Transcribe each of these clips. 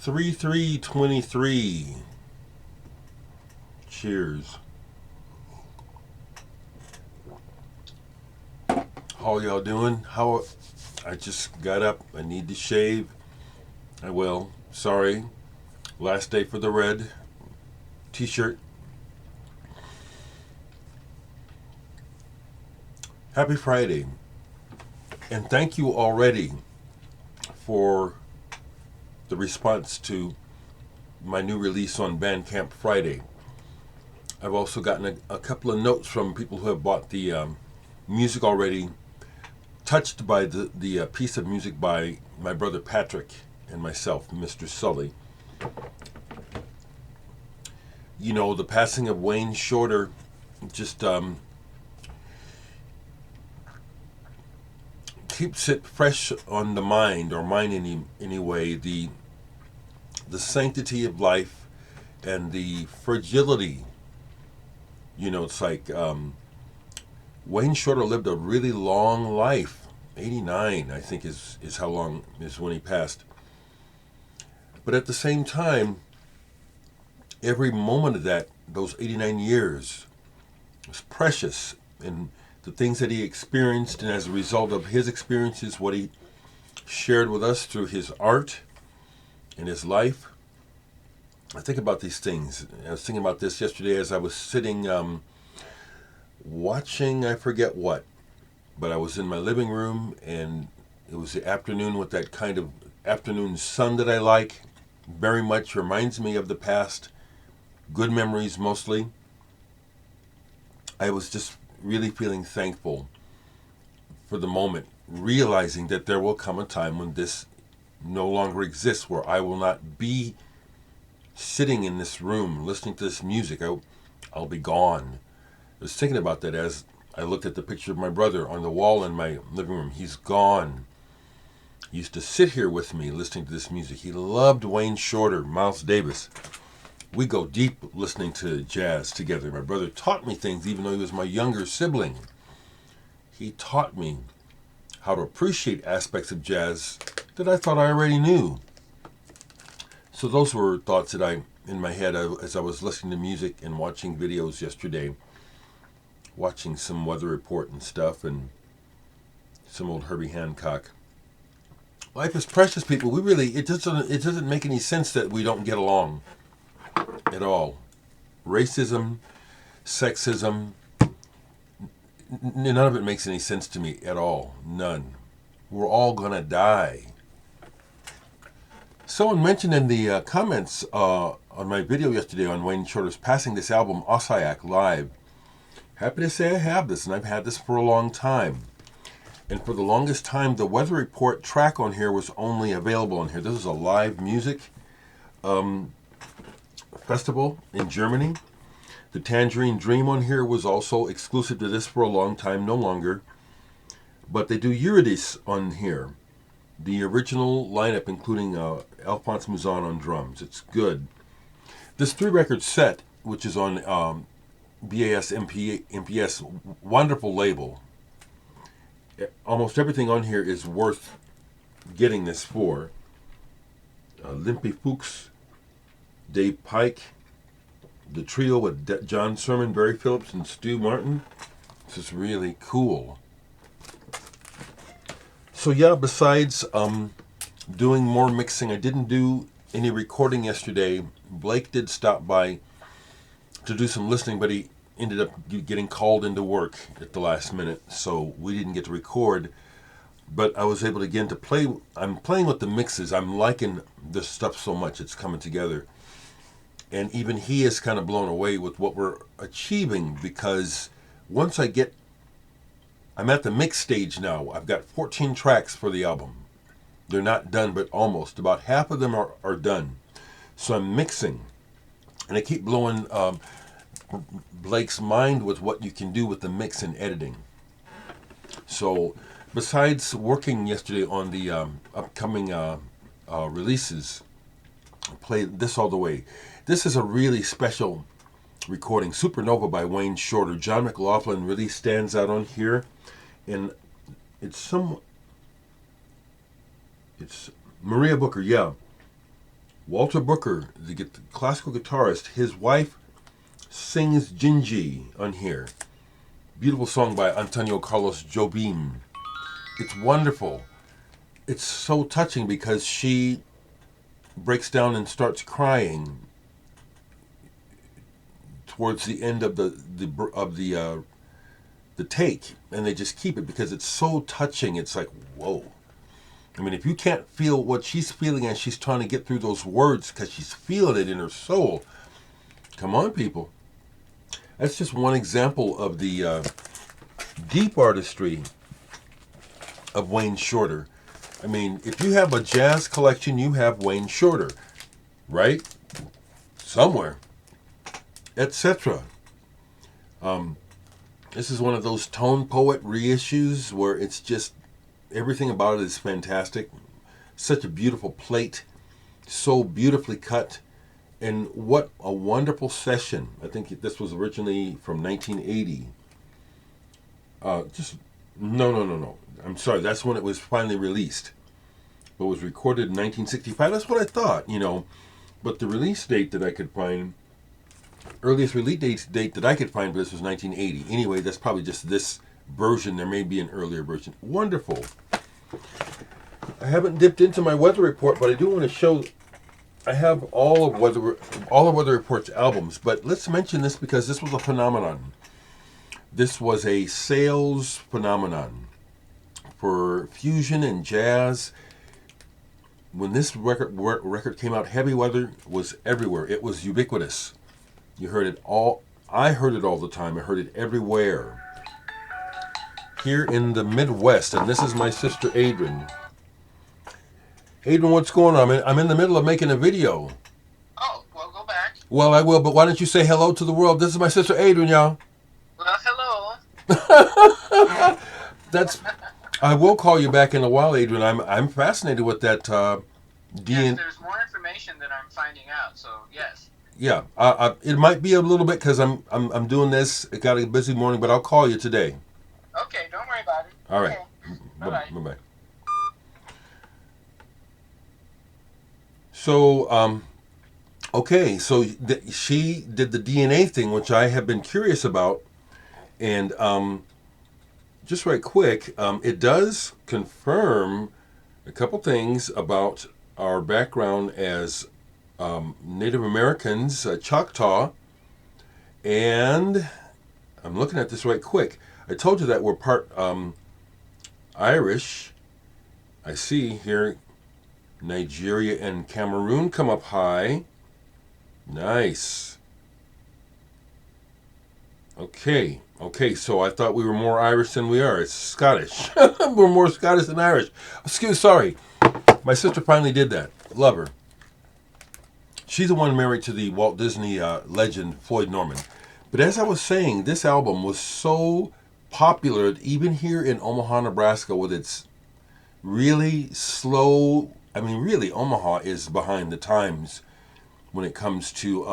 3/3/23. Cheers. How y'all doing? I just got up. I need to shave. I will. Sorry. Last day for the red t-shirt. Happy Friday. And thank you already for the response to my new release on Bandcamp Friday. I've also gotten a couple of notes from people who have bought the music already, touched by the piece of music by my brother Patrick and myself, Mr. Sully. You know, the passing of Wayne Shorter just keeps it fresh on the mind, or mine anyway, the sanctity of life and the fragility. You know, it's like Wayne Shorter lived a really long life. 89, I think, is how long is when he passed. But at the same time, every moment of those 89 years was precious. And the things that he experienced, and as a result of his experiences, what he shared with us through his art and his life. I think about these things. I was thinking about this yesterday as I was sitting watching, I forget what, but I was in my living room, and it was the afternoon with that kind of afternoon sun that I like. Very much reminds me of the past. Good memories mostly. I was just really feeling thankful for the moment, realizing that there will come a time when this no longer exists, where I will not be sitting in this room listening to this music. I'll be gone. I was thinking about that as I looked at the picture of my brother on the wall in my living room. He's gone. He used to sit here with me listening to this music. He loved Wayne Shorter, Miles Davis. We go deep listening to jazz together. My brother taught me things even though he was my younger sibling. He taught me how to appreciate aspects of jazz that I thought I already knew. So those were thoughts that in my head as I was listening to music and watching videos yesterday, watching some weather report and stuff, and some old Herbie Hancock. Life is precious, people. It doesn't make any sense that we don't get along at all. Racism, sexism, none of it makes any sense to me at all. None. We're all gonna die. Someone mentioned in the comments on my video yesterday on Wayne Shorter's passing, this album, Ossiach, live. Happy to say I have this, and I've had this for a long time. And for the longest time, the weather report track on here was only available on here. This is a live music festival in Germany. The Tangerine Dream on here was also exclusive to this for a long time, no longer. But they do Eurydice on here. The original lineup, including Alphonse Mouzon on drums. It's good. This 3-record set, which is on BAS MPS, wonderful label. Almost everything on here is worth getting this for. Limpy Fuchs, Dave Pike, the trio with John Sermon, Barry Phillips, and Stu Martin. This is really cool. So yeah, besides doing more mixing, I didn't do any recording yesterday. Blake did stop by to do some listening, but he ended up getting called into work at the last minute, so we didn't get to record. But I was able to play. I'm playing with the mixes. I'm liking this stuff so much. It's coming together. And even he is kind of blown away with what we're achieving, because once I'm at the mix stage now. I've got 14 tracks for the album. They're not done, but almost. About half of them are done. So I'm mixing. And I keep blowing Blake's mind with what you can do with the mix and editing. So besides working yesterday on the upcoming releases, I played this all the way. This is a really special recording, Supernova by Wayne Shorter. John McLaughlin really stands out on here. And it's Maria Booker, yeah. Walter Booker, the classical guitarist, his wife sings Gingy on here. Beautiful song by Antonio Carlos Jobim. It's wonderful. It's so touching because she breaks down and starts crying towards the end of the take, and they just keep it because it's so touching. It's like, whoa. I mean, if you can't feel what she's feeling as she's trying to get through those words because she's feeling it in her soul, come on, people. That's just one example of the deep artistry of Wayne Shorter. I mean, if you have a jazz collection, you have Wayne Shorter, right? Somewhere. Etcetera. This is one of those tone poet reissues where it's just everything about it is fantastic. Such a beautiful plate, so beautifully cut, and what a wonderful session. I think this was originally from 1980. No. I'm sorry, that's when it was finally released. But it was recorded in 1965. That's what I thought, But the release date that I could find, earliest release date that I could find for this was 1980. Anyway, that's probably just this version. There may be an earlier version. Wonderful. I haven't dipped into my weather report, but I do want to show. I have all of Weather Report's albums, but let's mention this because this was a phenomenon. This was a sales phenomenon for fusion and jazz. When this record came out, Heavy Weather was everywhere. It was ubiquitous. You heard it all. I heard it all the time. I heard it everywhere. Here in the Midwest, and this is my sister Adrian. Adrian, what's going on? I'm in the middle of making a video. Oh, well, go back. Well, I will, but why don't you say hello to the world? This is my sister Adrian, y'all. Well, hello. I will call you back in a while, Adrian. I'm fascinated with that Yes, there's more information that I'm finding out, so yes. Yeah, it might be a little bit because I'm doing this. I got a busy morning, but I'll call you today. Okay, don't worry about it. All right. Okay. Bye-bye. So, okay, so she did the DNA thing, which I have been curious about, and just right quick, it does confirm a couple things about our background as Native Americans, Choctaw, and I'm looking at this right quick. I told you that we're part Irish. I see here Nigeria and Cameroon come up high. Nice. Okay, so I thought we were more Irish than we are. It's Scottish. We're more Scottish than Irish. Sorry. My sister finally did that. Love her. She's the one married to the Walt Disney legend Floyd Norman. But as I was saying, this album was so popular, even here in Omaha, Nebraska, with its really slow. I mean, really, Omaha is behind the times when it comes to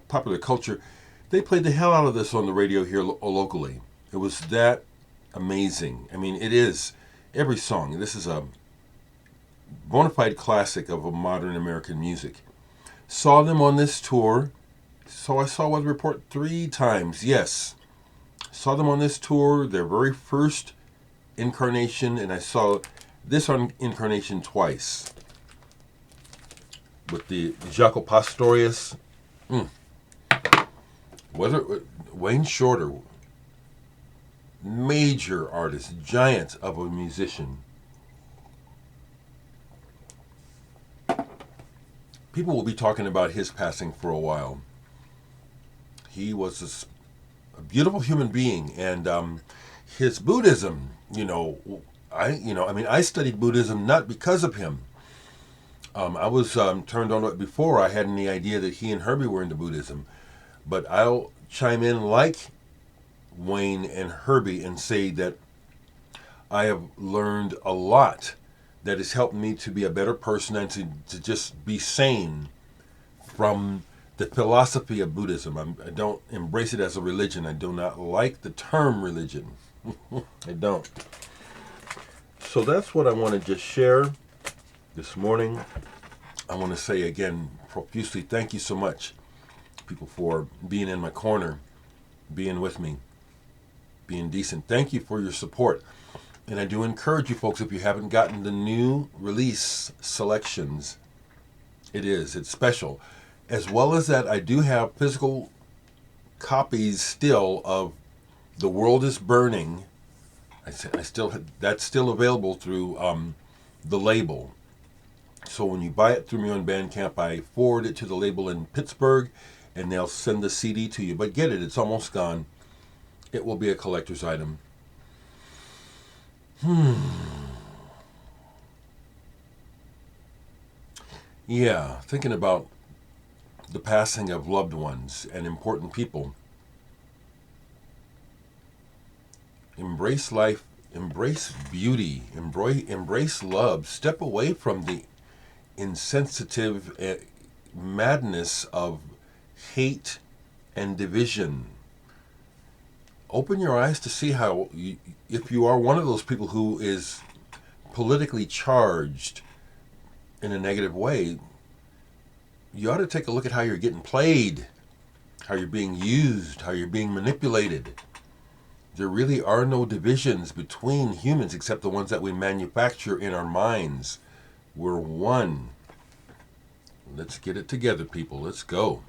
popular culture. They played the hell out of this on the radio here locally. It was that amazing. I mean, it is. Every song. This is a bona fide classic of a modern American music. Saw them on this tour. So I saw Weather Report 3 times. Yes. Saw them on this tour, their very first incarnation, and I saw this incarnation twice. With the Jaco Pastorius. Wayne Shorter, major artist, giant of a musician. People will be talking about his passing for a while. He was a beautiful human being, and his Buddhism, I studied Buddhism not because of him. I was turned on to it before I had any idea that he and Herbie were into Buddhism. But I'll chime in like Wayne and Herbie and say that I have learned a lot that has helped me to be a better person and to just be sane from the philosophy of Buddhism. I don't embrace it as a religion. I do not like the term religion. I don't. So that's what I want to just share this morning. I want to say again profusely thank you so much, people, for being in my corner, being with me, being decent. Thank you for your support. And I do encourage you folks, if you haven't gotten the new release selections, it's special. As well as that, I do have physical copies still of The World is Burning. That's still available through the label. So when you buy it through me on Bandcamp, I forward it to the label in Pittsburgh, and they'll send the CD to you. But get it; it's almost gone. It will be a collector's item. Yeah, thinking about the passing of loved ones and important people. Embrace life, embrace beauty, embrace love. Step away from the insensitive madness of hate and division. Open your eyes to see how, if you are one of those people who is politically charged in a negative way, you ought to take a look at how you're getting played, how you're being used, how you're being manipulated. There really are no divisions between humans except the ones that we manufacture in our minds. We're one. Let's get it together, people. Let's go.